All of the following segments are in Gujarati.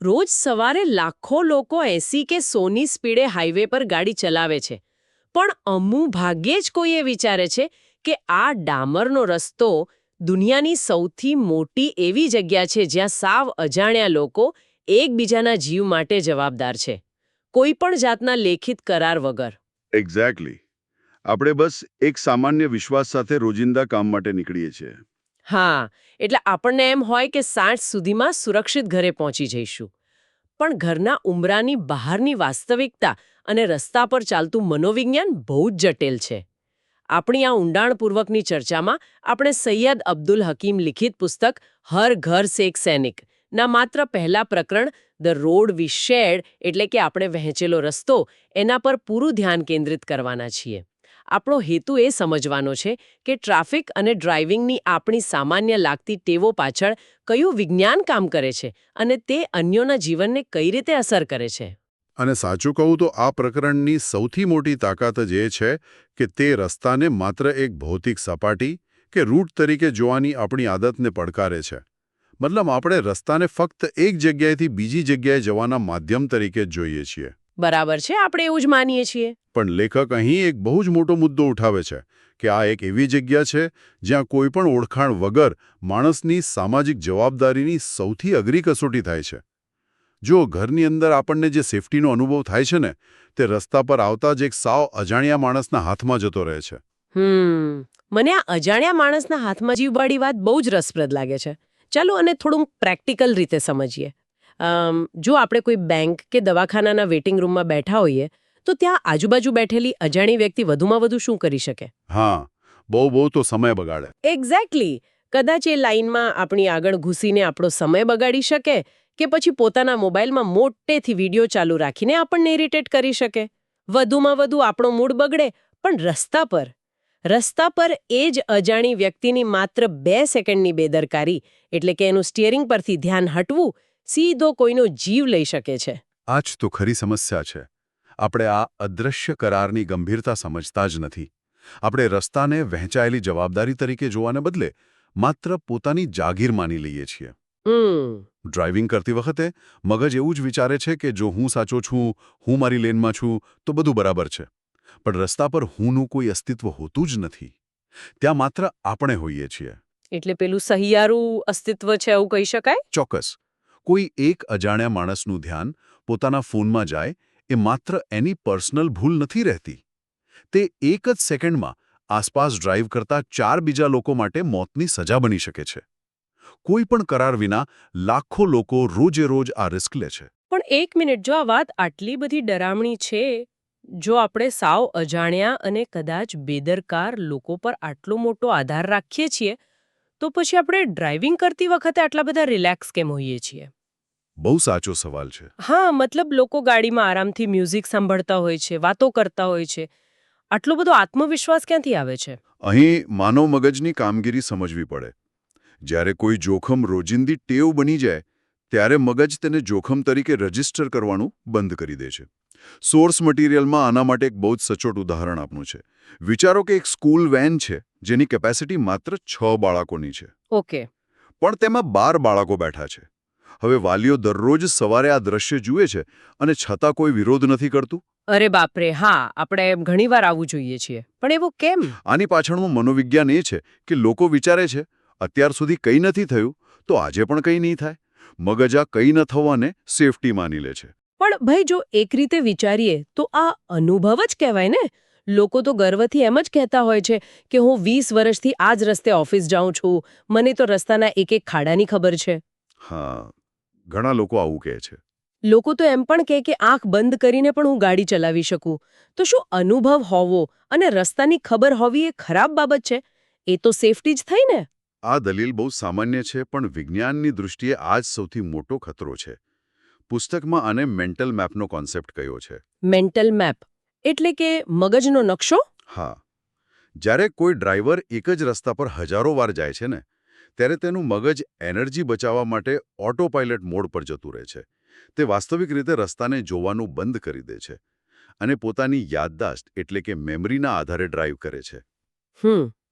રોજ સવારે લાખો લોકો 80 કે 100ની સ્પીડે હાઈવે પર ગાડી ચલાવે છે, પણ અમુક ભાગ્યે જ કોઈ એ વિચારે છે કે આ ડામરનો રસ્તો દુનિયાની સૌથી મોટી એવી જગ્યા છે જ્યાં સાવ અજાણ્યા લોકો એકબીજાના જીવ માટે જવાબદાર છે, કોઈ પણ જાતના લેખિત કરાર વગર. એક્ઝેક્ટલી. આપણે બસ એક સામાન્ય વિશ્વાસ સાથે રોજિંદા કામ માટે નીકળીએ છીએ. હા, એટલે આપણને એમ હોય કે 60 સુધીમાં સુરક્ષિત ઘરે પહોંચી જઈશું. પણ ઘરના ઉંબરાની બહારની વાસ્તવિકતા અને રસ્તા પર ચાલતું મનોવિજ્ઞાન બહુ જ જટિલ છે. આપણી આ ઊંડાણપૂર્વકની ચર્ચામાં આપણે સૈયદ અબ્દુલ હકીમ લિખિત પુસ્તક હર ઘર સે એક સૈનિક ના માત્ર પહેલા પ્રકરણ ધ રોડ વી શેર્ડ એટલે કે આપણે વહેંચેલો રસ્તો એના પર પૂરું ધ્યાન કેન્દ્રિત કરવાના છીએ. આપણો હેતુ એ સમજવાનો છે કે ટ્રાફિક અને ડ્રાઇવિંગની આપણી સામાન્ય લાગતી ટેવો પાછળ કયું વિજ્ઞાન કામ કરે છે અને તે અન્યોના જીવનને કઈ રીતે અસર કરે છે. અને સાચું કહું તો આ પ્રકરણની સૌથી મોટી તાકાત જ એ છે કે તે રસ્તાને માત્ર એક ભૌતિક સપાટી કે રૂટ તરીકે જોવાની આપણી આદતને પડકારે છે. મતલબ આપણે રસ્તાને ફક્ત એક જગ્યાએથી બીજી જગ્યાએ જવાના માધ્યમ તરીકે જ જોઈએ છીએ. બરાબર છે, આપણે એવું જ માનીએ છીએ. પણ લેખક અહીં એક બહુ જ મોટો મુદ્દો ઉઠાવે છે કે આ એક એવી જગ્યા છે જ્યાં કોઈ પણ ઓળખાણ વગર માણસની સામાજિક જવાબદારીની સૌથી અઘરી કસોટી થાય છે. જો ઘરની અંદર આપણને જે સેફટીનો અનુભવ થાય છે ને, તે રસ્તા પર આવતા જ એક સાવ અજાણ્યા માણસના હાથમાં જતો રહે છે. મને આ અજાણ્યા માણસના હાથમાં જીવવાળી વાત બહુ જ રસપ્રદ લાગે છે. ચાલો અને થોડું પ્રેક્ટિકલ રીતે સમજીએ. જો આપણે કોઈ બેંક કે દવાખાનાના વેઇટિંગ રૂમમાં બેઠા હોઈએ તો ત્યાં આજુબાજુ બેઠેલી અજાણી વ્યક્તિ વધુમાં વધુ શું કરી શકે? હા, બહુ તો સમય બગાડે. એક્ઝેક્ટલી. કદાચ એ લાઈનમાં આપણી આગળ ઘૂસીને આપણો સમય બગાડી શકે કે પછી પોતાના મોબાઈલમાં મોટેથી વિડીયો ચાલુ રાખીને આપણને ઇરિટેટ કરી શકે. વધુમાં વધુ આપણો મૂડ બગડે. પણ રસ્તા પર એ જ અજાણી વ્યક્તિની માત્ર 2 સેકન્ડની બેદરકારી એટલે કે એનું સ્ટીયરિંગ પરથી ધ્યાન હટવું સીધો કોઈનો જીવ લઈ શકે છે. આ જ તો ખરી સમસ્યા છે. આપણે આ અદૃશ્ય કરારની ગંભીરતા સમજતા જ નથી. આપણે રસ્તાને વહેંચાયેલી જવાબદારી તરીકે જોવાને બદલે માત્ર પોતાની જાગીર માની લઈએ છીએ. ડ્રાઇવિંગ કરતી વખતે મગજ એવું જ વિચારે છે કે જો હું સાચો છું, હું મારી લેનમાં છું, તો બધું બરાબર છે. પણ રસ્તા પર હુંનું કોઈ અસ્તિત્વ હોતું જ નથી. ત્યાં માત્ર આપણે હોઈએ છીએ. એટલે પેલું સહિયારું અસ્તિત્વ છે એવું કહી શકાય? ચોક્કસ. કોઈ એક અજાણ્યા માણસનું ધ્યાન પોતાના ફોનમાં જાય એ માત્ર એની પર્સનલ ભૂલ નથી રહેતી. તે એક જ સેકન્ડમાં આસપાસ ડ્રાઇવ કરતા 4 બીજા લોકો માટે મોતની સજા બની શકે છે. કોઈ પણ કરાર વિના લાખો લોકો રોજે રોજ આ રિસ્ક લે છે. પણ એક મિનિટ, જો આ વાત આટલી બધી ડરામણી છે, જો આપણે સાવ અજાણ્યા અને કદાચ બેદરકાર લોકો પર આટલો મોટો આધાર રાખીએ છીએ, તો પછી આપણે ડ્રાઇવિંગ કરતી વખતે આટલા બધા રિલેક્સ કેમ હોઈએ છીએ? બહુ સાચો સવાલ છે. હા, મતલબ લોકો ગાડીમાં આરામથી મ્યુઝિક સાંભળતા હોય છે, વાતો કરતા હોય છે. આટલો બધો આત્મવિશ્વાસ ક્યાંથી આવે છે? અહીં માનવ મગજની કામગીરી સમજવી પડે. જ્યારે કોઈ જોખમ રોજિંદી ટેવ બની જાય ત્યારે મગજ તેને જોખમ તરીકે રજીસ્ટર કરવાનું બંધ કરી દે છે. સોર્સ મટીરિયલમાં આના માટે એક બહુ જ સચોટ ઉદાહરણ આપનું છે. વિચારો કે એક સ્કૂલ વેન છે જેની કેપેસિટી માત્ર 6 બાળકોની છે. ઓકે. પણ તેમાં 12 બાળકો બેઠા છે. હવે વાલીઓ દરરોજ સવારે આ દ્રશ્ય જુએ છે અને છતાં કોઈ વિરોધ નથી કરતું. અરે બાપરે, હા, આપણે ઘણીવાર આવું જોઈએ છીએ. પણ એવું કેમ? આની પાછળનું મનોવિજ્ઞાન એ છે કે લોકો વિચારે છે અત્યાર સુધી કંઈ નથી થયું તો આજે પણ કંઈ નહીં થાય. મગજ આ કંઈ ન થવાને સેફટી માની લે છે. પણ ભાઈ, જો એક રીતે વિચારીએ તો આ અનુભવ જ કહેવાય ને. લોકો તો ગર્વથી એમ જ કહેતા હોય છે કે હું 20 વર્ષથી આ જ રસ્તે ઓફિસ જાઉં છું, મને તો રસ્તાના એક ખાડાની ખબર છે. હા, ઘણા લોકો આવું કહે છે. લોકો તો એમ પણ કહે કે આંખ બંધ કરીને પણ હું ગાડી ચલાવી શકું. તો શું અનુભવ હોવો અને રસ્તાની ખબર હોવી એ ખરાબ બાબત છે? એ તો સેફટી જ થઈ ને. આ દલીલ બહુ સામાન્ય છે, પણ વિજ્ઞાનની દૃષ્ટિએ આ જ સૌથી મોટો ખતરો છે. પુસ્તકમાં આને મેન્ટલ મેપનો કોન્સેપ્ટ કયો છે. મેન્ટલ મેપ એટલે કે મગજનો નકશો? હા. જ્યારે કોઈ ડ્રાઈવર એક જ રસ્તા પર હજારો વાર જાય છે ને, ત્યારે તેનું મગજ એનર્જી બચાવવા માટે ઓટો પાયલટ મોડ પર જતું રહે છે. તે વાસ્તવિક રીતે રસ્તાને જોવાનું બંધ કરી દે છે અને પોતાની યાદદાસ્ત એટલે કે મેમરીના આધારે ડ્રાઈવ કરે છે.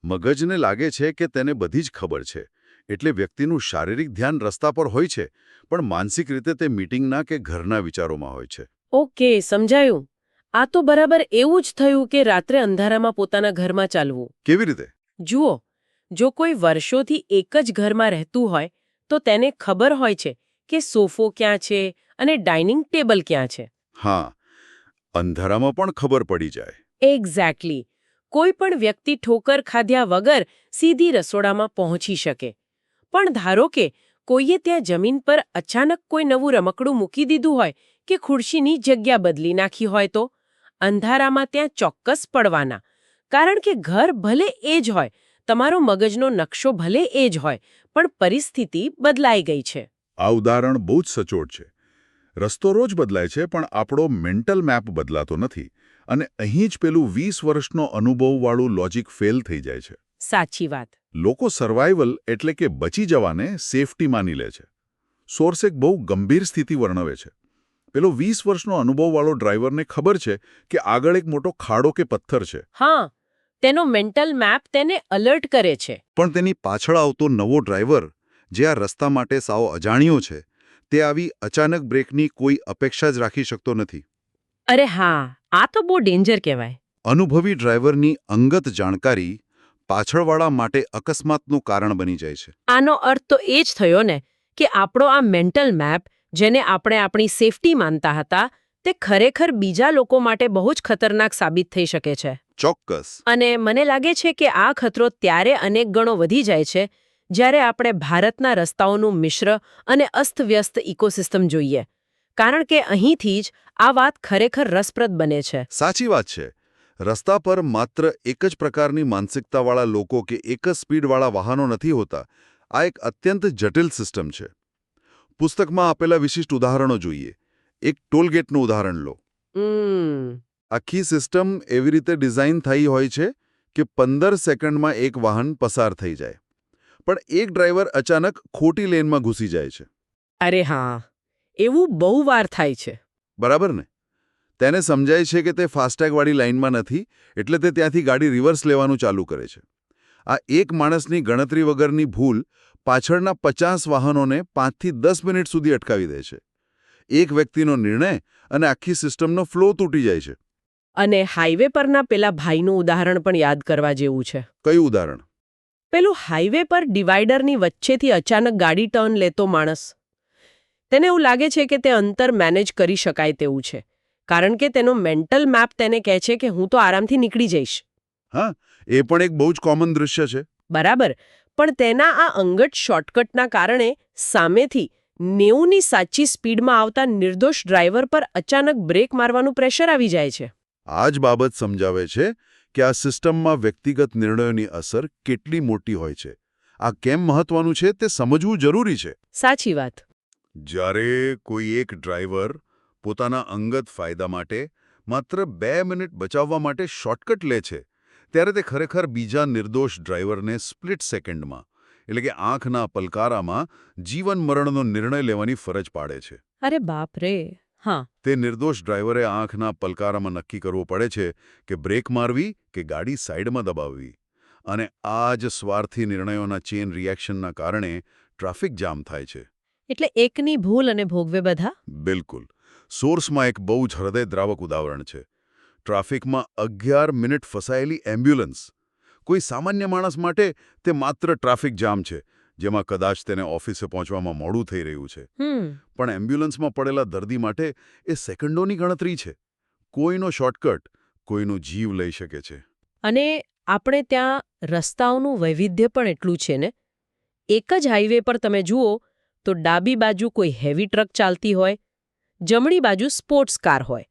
મગજને લાગે છે કે તેને બધી જ ખબર છે, એટલે વ્યક્તિનું શારીરિક ધ્યાન રસ્તા પર હોય છે, પણ માનસિક રીતે તે મીટિંગના કે ઘરના વિચારોમાં હોય છે. ઓકે, સમજાયું. આ તો બરાબર એવું જ થયું કે રાત્રે અંધારામાં પોતાના ઘરમાં ચાલવું. કેવી રીતે? જુઓ, જો કોઈ વર્ષોથી એક જ ઘરમાં રહેતું હોય તો તેને ખબર હોય છે કે સોફો ક્યાં છે અને ડાઇનિંગ ટેબલ ક્યાં છે. હા, અંધારામાં પણ ખબર પડી જાય. એક્ઝેક્ટલી. કોઈ પણ વ્યક્તિ ઠોકર ખાધ્યા વગર સીધી રસોડામાં પહોંચી શકે. પણ ધારો કે કોઈએ ત્યાં જમીન પર અચાનક કોઈ નવું રમકડું મૂકી દીધું હોય કે ખુરશીની જગ્યા બદલી નાખી હોય તો અંધારામાં ત્યાં ચોક્કસ પડવાના. કારણ કે ઘર ભલે એ જ હોય, તમારો મગજનો નકશો ભલે એ જ હોય, પણ પરિસ્થિતિ બદલાઈ ગઈ છે. આ ઉદાહરણ બહુ જ સચોટ છે. રસ્તો રોજ બદલાય છે, પણ આપણો મેન્ટલ મેપ બદલાતો નથી. અને અહીં જ પેલું 20 વર્ષનો અનુભવવાળું લોજિક ફેલ થઈ જાય છે. સાચી વાત. લોકો સર્વાઇવલ એટલે કે બચી જવાને સેફટી માની લે છે. સોર્સ એક બહુ ગંભીર સ્થિતિ વર્ણવે છે. પેલો 20 વર્ષનો અનુભવવાળો ડ્રાઈવરને ખબર છે કે આગળ એક મોટો ખાડો કે પથ્થર છે. હા, તેનો મેન્ટલ મેપ તેને અલર્ટ કરે છે. પણ તેની પાછળ આવતો નવો ડ્રાઈવર, જે આ રસ્તા માટે સાવ અજાણ્યો છે, તે આવી અચાનક બ્રેકની કોઈ અપેક્ષા જ રાખી શકતો નથી. અરે હા, આ તો બહુ ડેન્જર કહેવાય. અનુભવી ડ્રાઈવરની અંગત જાણકારી પાછળવાળા માટે અકસ્માતનું કારણ બની જાય છે. આનો અર્થ તો એ જ થયો ને કે આપણો આ મેન્ટલ મેપ, જેને આપણે આપણી સેફટી માનતા હતા, તે ખરેખર બીજા લોકો માટે બહુ જ ખતરનાક સાબિત થઈ શકે છે. ચોક્કસ. અને મને લાગે છે કે આ ખતરો ત્યારે અનેક ગણો વધી જાય છે જ્યારે આપણે ભારતના રસ્તાઓનું મિશ્ર અને અસ્તવ્યસ્ત ઇકોસિસ્ટમ જોઈએ. કારણ કે અહીંથી જ આ વાત ખરેખર રસપ્રદ બને છે. સાચી વાત છે. રસ્તા પર માત્ર એક જ પ્રકારની માનસિકતાવાળા લોકો કે એક જ સ્પીડવાળા વાહનો નથી હોતા. આ એક અત્યંત જટિલ સિસ્ટમ છે. પુસ્તકમાં આપેલા વિશિષ્ટ ઉદાહરણો જોઈએ. એક ટોલગેટનું ઉદાહરણ લો. આખી સિસ્ટમ એવી રીતે ડિઝાઇન થઈ હોય છે કે 15 સેકન્ડમાં એક વાહન પસાર થઈ જાય. પણ એક ડ્રાઈવર અચાનક ખોટી લેનમાં ઘૂસી જાય છે. અરે હા, એવું બહુ વાર થાય છે. બરાબર ને? તેને સમજાય છે કે તે ફાસ્ટેગવાળી લાઇનમાં નથી, એટલે તે ત્યાંથી ગાડી રિવર્સ લેવાનું ચાલુ કરે છે. આ એક માણસની ગણતરી વગરની ભૂલ પાછળના 50 વાહનોને 5 થી 10 મિનિટ સુધી અટકાવી દે છે. એક વ્યક્તિનો નિર્ણય અને આખી સિસ્ટમનો ફ્લો તૂટી જાય છે. અને હાઈવે પરના પેલા ભાઈનું ઉદાહરણ પણ યાદ કરવા જેવું છે. કયું ઉદાહરણ? પેલું હાઈવે પર ડિવાઈડરની વચ્ચેથી અચાનક ગાડી ટર્ન લેતો માણસ. તેને એવું લાગે છે કે તે અંતર મેનેજ કરી શકાય તેવું છે. કારણ કે તેનો મેન્ટલ મેપ તેને કહે છે કે હું તો આરામથી નીકળી જઈશ. હા, એ પણ એક બહુ જ કોમન દૃશ્ય છે. બરાબર. પણ તેના આ અંગત શોર્ટકટના કારણે સામેથી 90ની સાચી સ્પીડમાં આવતા નિર્દોષ ડ્રાઈવર પર અચાનક બ્રેક મારવાનું પ્રેશર આવી જાય છે. આ જ બાબત સમજાવે છે કે આ સિસ્ટમમાં વ્યક્તિગત નિર્ણયોની અસર કેટલી મોટી હોય છે. આ કેમ મહત્વનું છે તે સમજવું જરૂરી છે. સાચી વાત. જ્યારે કોઈ એક ડ્રાઈવર પોતાના અંગત ફાયદા માટે માત્ર 2 મિનિટ બચાવવા માટે શોર્ટકટ લે છે, ત્યારે તે ખરેખર બીજા નિર્દોષ ડ્રાઈવરને સ્પ્લિટ સેકન્ડમાં, એટલે કે આંખના પલકારામાં જીવન મરણનો નિર્ણય લેવાની ફરજ પાડે છે. અરે બાપ રે. હા. તે નિર્દોષ ડ્રાઈવરે આંખના પલકારામાં નક્કી કરવું પડે છે કે બ્રેક મારવી કે ગાડી સાઈડમાં દબાવવી. અને આ જ સ્વાર્થી નિર્ણયોના ચેઇન રિએક્શનના કારણે ટ્રાફિક જામ થાય છે. એટલે એકની ભૂલ અને ભોગવે બધા? બિલકુલ. સોર્સમાં એક બહુ જ હૃદયદ્રાવક ઉદાહરણ છે. ટ્રાફિકમાં 11 મિનિટ ફસાયેલી એમ્બ્યુલન્સ. કોઈ સામાન્ય માણસ માટે તે માત્ર ટ્રાફિક જામ છે, જેમાં કદાચ તેને ઓફિસે પહોંચવામાં મોડું થઈ રહ્યું છે. પણ એમ્બ્યુલન્સમાં પડેલા દર્દી માટે એ સેકન્ડોની ગણતરી છે. કોઈનો શોર્ટકટ કોઈનો જીવ લઈ શકે છે. અને આપણે ત્યાં રસ્તાઓનું વૈવિધ્ય પણ એટલું છે ને. એક જ હાઈવે પર તમે જુઓ તો ડાબી બાજુ કોઈ હેવી ટ્રક ચાલતી હોય, જમણી બાજુ સ્પોર્ટ્સ કાર હોય,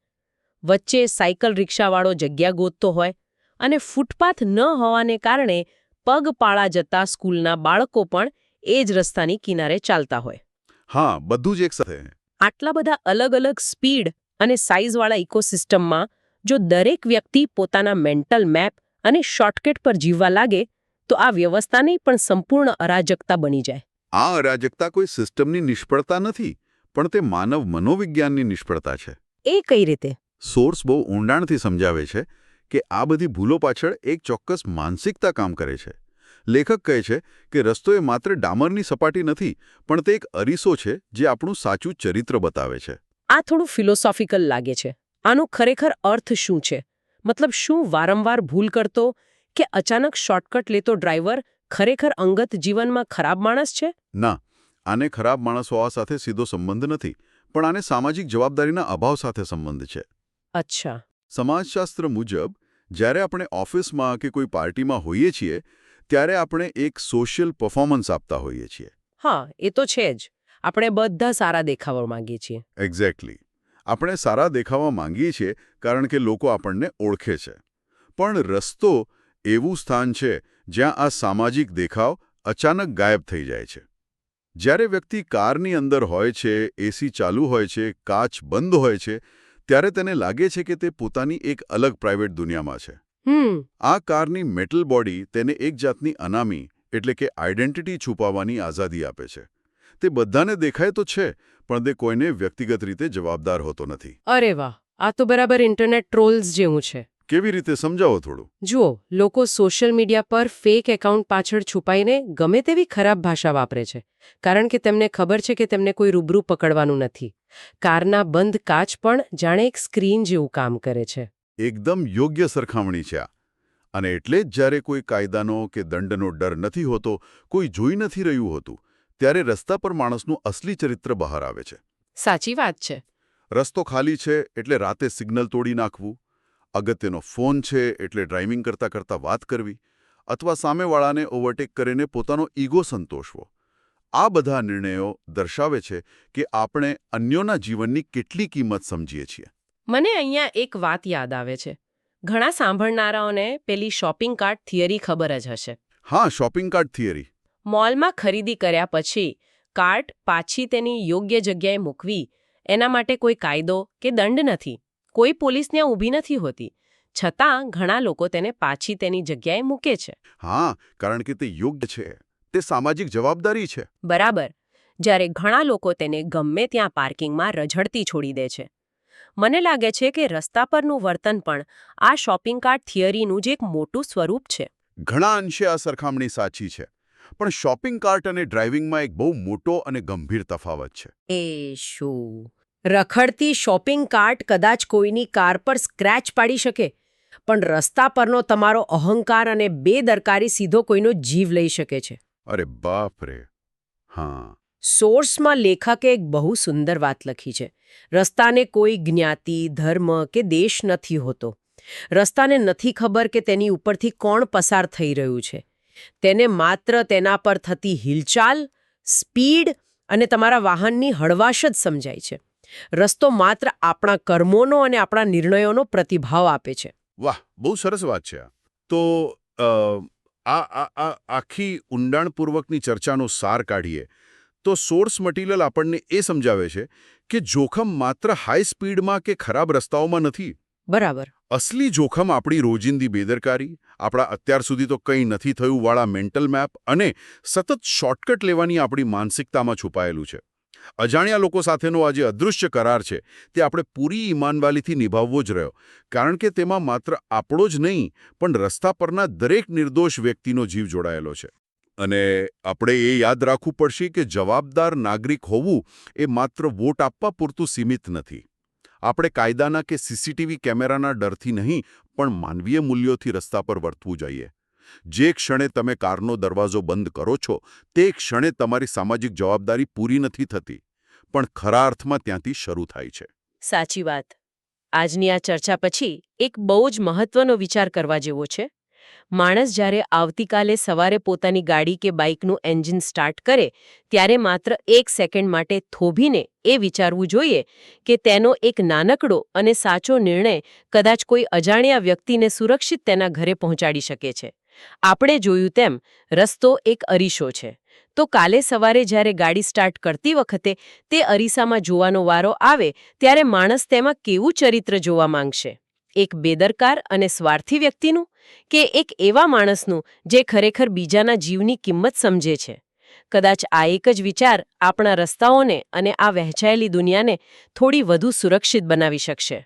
વચ્ચે સાયકલ રિક્ષાવાળો જગ્યા ગોતતો હોય અને ફૂટપાથ ન હોવાને કારણે પગપાળા જતા સ્કૂલના બાળકો પણ એ જ રસ્તાની કિનારે ચાલતા હોય. હા, બધું જ એક સાથે. આટલા બધા અલગ અલગ સ્પીડ અને સાઇઝવાળા ઇકોસિસ્ટમમાં જો દરેક વ્યક્તિ પોતાના મેન્ટલ મેપ અને શોર્ટકટ પર જીવવા લાગે તો આ વ્યવસ્થાની પણ સંપૂર્ણ અરાજકતા બની જાય. આ અરાજકતા કોઈ સિસ્ટમની નિષ્ફળતા નથી, પણ તે માનવ મનોવિજ્ઞાનની નિષ્ફળતા છે. એ કઈ રીતે? સોર્સ બહુ ઊંડાણથી સમજાવે છે કે આ બધી ભૂલો પાછળ એક ચોક્કસ માનસિકતા કામ કરે છે. લેખક કહે છે કે રસ્તો એ માત્ર ડામરની સપાટી નથી, પણ તે એક અરીસો છે જે આપણું સાચું ચરિત્ર બતાવે છે. આ થોડું ફિલોસોફિકલ લાગે છે. આનો ખરેખર અર્થ શું છે? મતલબ શું વારંવાર ભૂલ કરતો કે અચાનક શોર્ટકટ લેતો ડ્રાઈવર ખરેખર અંગત જીવનમાં ખરાબ માણસ છે? ના, આને ખરાબ માણસ હોવા સાથે સીધો સંબંધ નથી, પણ આને સામાજિક જવાબદારીના અભાવ સાથે સંબંધ છે. અચ્છા. સમાજશાસ્ત્ર મુજબ જ્યારે આપણે ઓફિસમાં કે કોઈ પાર્ટીમાં હોઈએ છીએ ત્યારે આપણે એક સોશિયલ પરફોર્મન્સ આપતા હોઈએ છીએ. હા, એ તો છે જ. આપણે બધા સારા દેખાવા માંગીએ છીએ. એક્ઝેક્ટલી. આપણે સારા દેખાવા માંગીએ છીએ કારણ કે લોકો આપણને ઓળખે છે. પણ રસ્તો એવું સ્થાન છે જ્યાં આ સામાજિક દેખાવ અચાનક ગાયબ થઈ જાય છે. જ્યારે વ્યક્તિ કારની અંદર હોય છે, એસી ચાલુ હોય છે, કાચ બંધ હોય છે, ત્યારે તેને લાગે છે કે તે પોતાની એક અલગ પ્રાઇવેટ દુનિયામાં છે. આ કારની મેટલ બોડી તેને એક જાતની અનામી એટલે કે આઇડેન્ટિટી છુપાવવાની આઝાદી આપે છે. તે બધાને દેખાય તો છે, પણ તે કોઈને વ્યક્તિગત રીતે જવાબદાર હોતો નથી. અરે વાહ, આ તો બરાબર ઇન્ટરનેટ ટ્રોલ્સ જેવું છે. કેવી રીતે સમજાવો થોડું? જુઓ, લોકો સોશિયલ મીડિયા પર ફેક એકાઉન્ટ પાછળ છુપાઈને ગમે તેવી ખરાબ ભાષા વાપરે છે, કારણ કે તેમને ખબર છે કે તેમને કોઈ રૂબરૂ પકડવાનું નથી. કારના બંધ કાચ પણ જાણે એક સ્ક્રીન જેવું કામ કરે છે. એકદમ યોગ્ય સરખામણી છે આ. અને એટલે જ જ્યારે કોઈ કાયદાનો કે દંડનો ડર નથી હોતો, કોઈ જોઈ નથી રહ્યું હોતું, ત્યારે રસ્તા પર માણસનું અસલી ચરિત્ર બહાર આવે છે. સાચી વાત છે. રસ્તો ખાલી છે એટલે રાતે સિગ્નલ તોડી નાખવું, અગત્યનો ફોન છે એટલે ડ્રાઇવિંગ કરતાં કરતાં વાત કરવી, અથવા સામેવાળાને ઓવરટેક કરીને પોતાનો ઈગો સંતોષવો. આ બધા નિર્ણયો દર્શાવે છે કે આપણે અન્યોના જીવનની કેટલી કિંમત સમજીએ છીએ. મને અહીંયા એક વાત યાદ આવે છે. ઘણા સાંભળનારાઓને પેલી શોપિંગ કાર્ટ થિયરી ખબર જ હશે. હા, શોપિંગ કાર્ટ થિયરી. મોલમાં ખરીદી કર્યા પછી કાર્ટ પાછી તેની યોગ્ય જગ્યાએ મૂકવી, એના માટે કોઈ કાયદો કે દંડ નથી. કોઈ પોલીસ ત્યાં ઊભી નથી હોતી. છતાં ઘણા લોકો તેને પાછી તેની જગ્યાએ મૂકે છે. હા, કારણ કે તે યોગ્ય છે. તે સામાજિક જવાબદારી છે. બરાબર. જ્યારે ઘણા લોકો તેને ગમે ત્યાં પાર્કિંગમાં રઝળતી છોડી દે છે. મને લાગે છે કે રસ્તા પરનું વર્તન પણ આ શોપિંગ કાર્ટ થિયરીનું જ એક મોટું સ્વરૂપ છે. ઘણા અંશે આ સરખામણી સાચી છે. પણ શોપિંગ કાર્ટ અને ડ્રાઇવિંગમાં એક બહુ મોટો અને ગંભીર તફાવત છે. એ શું? રખડતી શોપિંગ કાર્ટ કદાચ કોઈની કાર પર સ્ક્રેચ પાડી શકે, પણ રસ્તા પરનો તમારો અહંકાર અને બેદરકારી સીધો કોઈનો જીવ લઈ શકે છે. અરે બાપ રે! હા. સોર્સમાં લેખકે એક બહુ સુંદર વાત લખી છે. રસ્તાને કોઈ જ્ઞાતિ, ધર્મ કે દેશ નથી હોતો. રસ્તાને નથી ખબર કે તેની ઉપરથી કોણ પસાર થઈ રહ્યું છે. તેને માત્ર તેના પર થતી હિલચાલ, સ્પીડ અને તમારા વાહનની હળવાશ જ સમજાય છે. રસ્તો માત્ર આપણા કર્મોનો અને આપણા નિર્ણયોનો પ્રતિભાવ આપે છે. વાહ, બહુ સરસ વાત છે આ. તો આખી ઊંડાણપૂર્વકની ચર્ચાનો સાર કાઢીએ તો સોર્સ મટીરિયલ આપણને એ સમજાવે છે કે જોખમ માત્ર હાઈ સ્પીડમાં કે ખરાબ રસ્તાઓમાં નથી. બરાબર. અસલી જોખમ આપણી રોજિંદી બેદરકારી, આપણા અત્યાર સુધી તો કંઈ નથી થયું વાળા મેન્ટલ મેપ અને સતત શોર્ટકટ લેવાની આપણી માનસિકતામાં છુપાયેલું છે. અજાણ્યા લોકો સાથેનો આ જે અદૃશ્ય કરાર છે તે આપણે પૂરી ઈમાનવાલીથી નિભાવવો જ રહ્યો, કારણ કે તેમાં માત્ર આપણો જ નહીં પણ રસ્તા પરના દરેક નિર્દોષ વ્યક્તિનો જીવ જોડાયેલો છે. અને આપણે એ યાદ રાખવું પડશે કે જવાબદાર નાગરિક હોવું એ માત્ર વોટ આપવા પૂરતું સીમિત નથી. આપણે કાયદાના કે સીસીટીવી કેમેરાના ડરથી નહીં પણ માનવીય મૂલ્યોથી રસ્તા પર વર્તવું જોઈએ. જે ક્ષણે તમે કારનો દરવાજો બંધ કરો છો તે ક્ષણે તમારી સામાજિક જવાબદારી પૂરી નથી થતી, પણ ખરા અર્થમાં ત્યાંથી શરૂ થાય છે. સાચી વાત. આજની આ ચર્ચા પછી એક બહુ જ મહત્વનો વિચાર કરવા જેવો છે. માણસ જ્યારે આવતીકાલે સવારે પોતાની ગાડી કે બાઇકનું એન્જિન સ્ટાર્ટ કરે ત્યારે માત્ર 1 સેકન્ડ માટે થોભીને એ વિચારવું જોઈએ કે તેનો એક નાનકડો અને સાચો નિર્ણય કદાચ કોઈ અજાણ્યા વ્યક્તિને સુરક્ષિત તેના ઘરે પહોંચાડી શકે છે. આપણે જોયું તેમ રસ્તો એક અરીસો છે. તો કાલે સવારે જ્યારે ગાડી સ્ટાર્ટ કરતી વખતે તે અરીસામાં જોવાનો વારો આવે ત્યારે માણસ તેમાં કેવું ચરિત્ર જોવા માંગશે? એક બેદરકાર અને સ્વાર્થી વ્યક્તિનું કે એક એવા માણસનું જે ખરેખર બીજાના જીવની કિંમત સમજે છે? કદાચ આ એક જ વિચાર આપણા રસ્તાઓને અને આ વહેંચાયેલી દુનિયાને થોડી વધુ સુરક્ષિત બનાવી શકશે.